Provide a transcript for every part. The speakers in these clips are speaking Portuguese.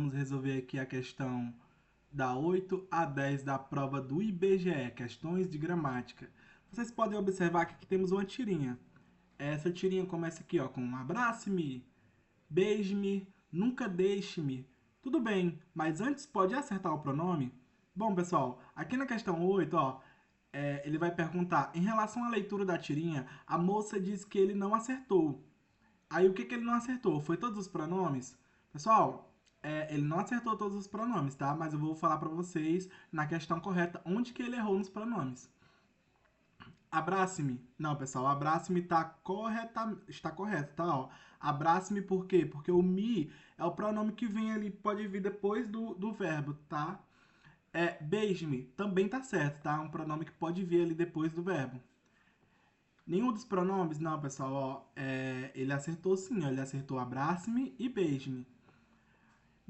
vamos resolver aqui a questão da 8 a 10 da prova do IBGE, questões de gramática. Vocês podem observar que aqui temos uma tirinha. Essa tirinha começa aqui, ó, com abrace-me, beije-me, nunca deixe-me. Tudo bem, mas antes pode acertar o pronome? Bom, pessoal, aqui na questão 8, ó, ele vai perguntar, em relação à leitura da tirinha, a moça diz que ele não acertou. Aí o que, que ele não acertou? Foi todos os pronomes? Pessoal, ele não acertou todos os pronomes, tá? Mas eu vou falar para vocês na questão correta onde que ele errou nos pronomes. Abrace-me. Não, pessoal, abrace-me está correto, tá? Ó. Abrace-me por quê? Porque o me é o pronome que vem ali, pode vir depois do verbo, tá? Beije-me também tá certo, tá? É um pronome que pode vir ali depois do verbo. Nenhum dos pronomes? Não, pessoal, ó, ele acertou sim, ó, ele acertou abrace-me e beije-me.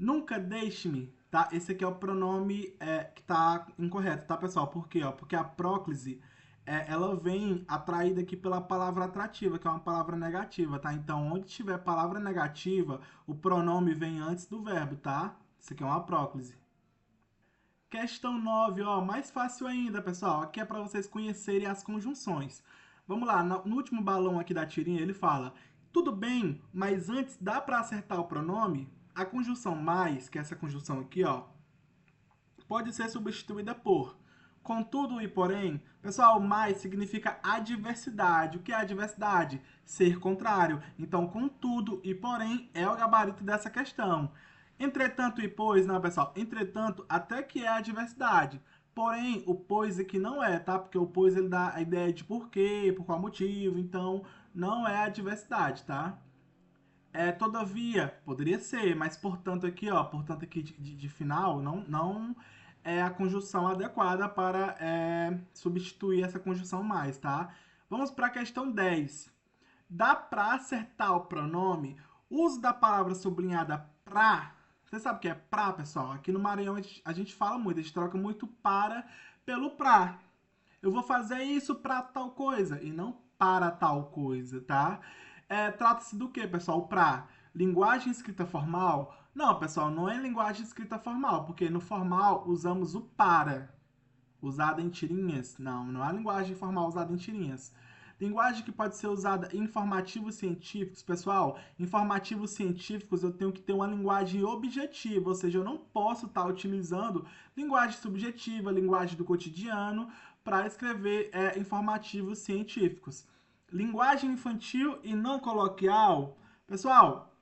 Nunca deixe-me, tá? Esse aqui é o pronome que tá incorreto, tá, pessoal? Por quê? Ó? Porque a próclise, ela vem atraída aqui pela palavra atrativa, que é uma palavra negativa, tá? Então, onde tiver palavra negativa, o pronome vem antes do verbo, tá? Isso aqui é uma próclise. Questão 9, ó, mais fácil ainda, pessoal. Aqui é para vocês conhecerem as conjunções. Vamos lá, no último balão aqui da tirinha, ele fala: tudo bem, mas antes dá para acertar o pronome? A conjunção mais, que é essa conjunção aqui, ó, pode ser substituída por contudo e porém. Pessoal, mais significa adversidade. O que é adversidade? Ser contrário. Então, contudo e porém é o gabarito dessa questão. Entretanto e pois, não, pessoal. Entretanto, até que é a adversidade. Porém, o pois aqui não é, tá? Porque o pois ele dá a ideia de por quê, por qual motivo. Então, não é a adversidade, tá? Todavia, poderia ser, mas portanto aqui, ó, portanto aqui de final, não é a conjunção adequada para substituir essa conjunção mais, tá? Vamos para a questão 10. Dá para acertar o pronome? Uso da palavra sublinhada pra. Você sabe o que é pra, pessoal? Aqui no Maranhão a gente fala muito, a gente troca muito para pelo pra. Eu vou fazer isso para tal coisa e não para tal coisa, tá? Trata-se do que, pessoal? Para linguagem escrita formal? Não, pessoal, não é linguagem escrita formal, porque no formal usamos o para, usado em tirinhas. Não é linguagem formal usada em tirinhas. Linguagem que pode ser usada em informativos científicos, pessoal. Informativos científicos eu tenho que ter uma linguagem objetiva, ou seja, eu não posso estar utilizando linguagem subjetiva, linguagem do cotidiano, para escrever informativos científicos. Linguagem infantil e não coloquial. Pessoal,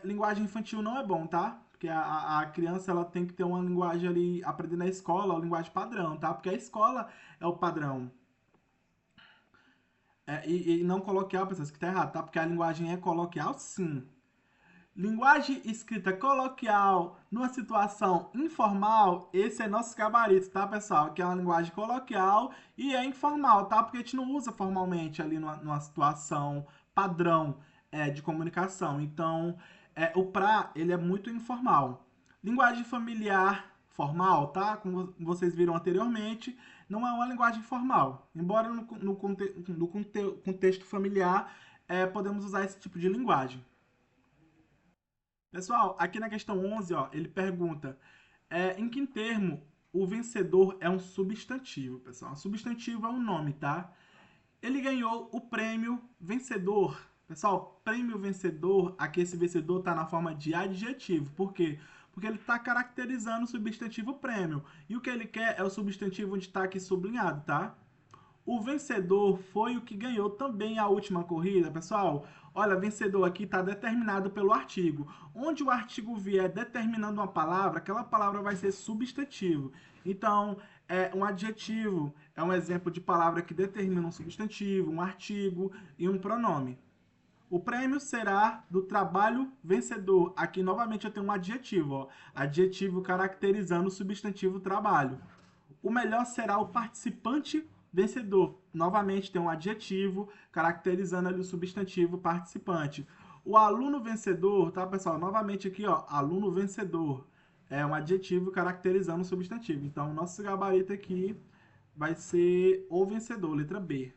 linguagem infantil não é bom, tá? Porque a criança ela tem que ter uma linguagem ali, aprender na escola, uma linguagem padrão, tá? Porque a escola é o padrão. E não coloquial, pessoas, que tá errado, tá? Porque a linguagem é coloquial, sim. Linguagem escrita coloquial numa situação informal, esse é nosso gabarito, tá, pessoal? Que é uma linguagem coloquial e é informal, tá? Porque a gente não usa formalmente ali numa situação padrão de comunicação. Então, o pra, ele é muito informal. Linguagem familiar formal, tá? Como vocês viram anteriormente, não é uma linguagem formal. Embora no contexto familiar, podemos usar esse tipo de linguagem. Pessoal, aqui na questão 11, ó, ele pergunta em que termo o vencedor é um substantivo, pessoal. Substantivo é um nome, tá? Ele ganhou o prêmio vencedor. Pessoal, prêmio vencedor, aqui esse vencedor está na forma de adjetivo. Por quê? Porque ele está caracterizando o substantivo prêmio. E o que ele quer é o substantivo onde está aqui sublinhado, tá? O vencedor foi o que ganhou também a última corrida, pessoal. Olha, vencedor aqui está determinado pelo artigo. Onde o artigo vier determinando uma palavra, aquela palavra vai ser substantivo. Então, um adjetivo é um exemplo de palavra que determina um substantivo, um artigo e um pronome. O prêmio será do trabalho vencedor. Aqui, novamente, eu tenho um adjetivo. Ó. Adjetivo caracterizando o substantivo trabalho. O melhor será o participante vencedor. Novamente tem um adjetivo caracterizando ali o substantivo participante. O aluno vencedor, tá, pessoal? Novamente aqui, ó, aluno vencedor. É um adjetivo caracterizando o substantivo. Então, o nosso gabarito aqui vai ser o vencedor, letra B.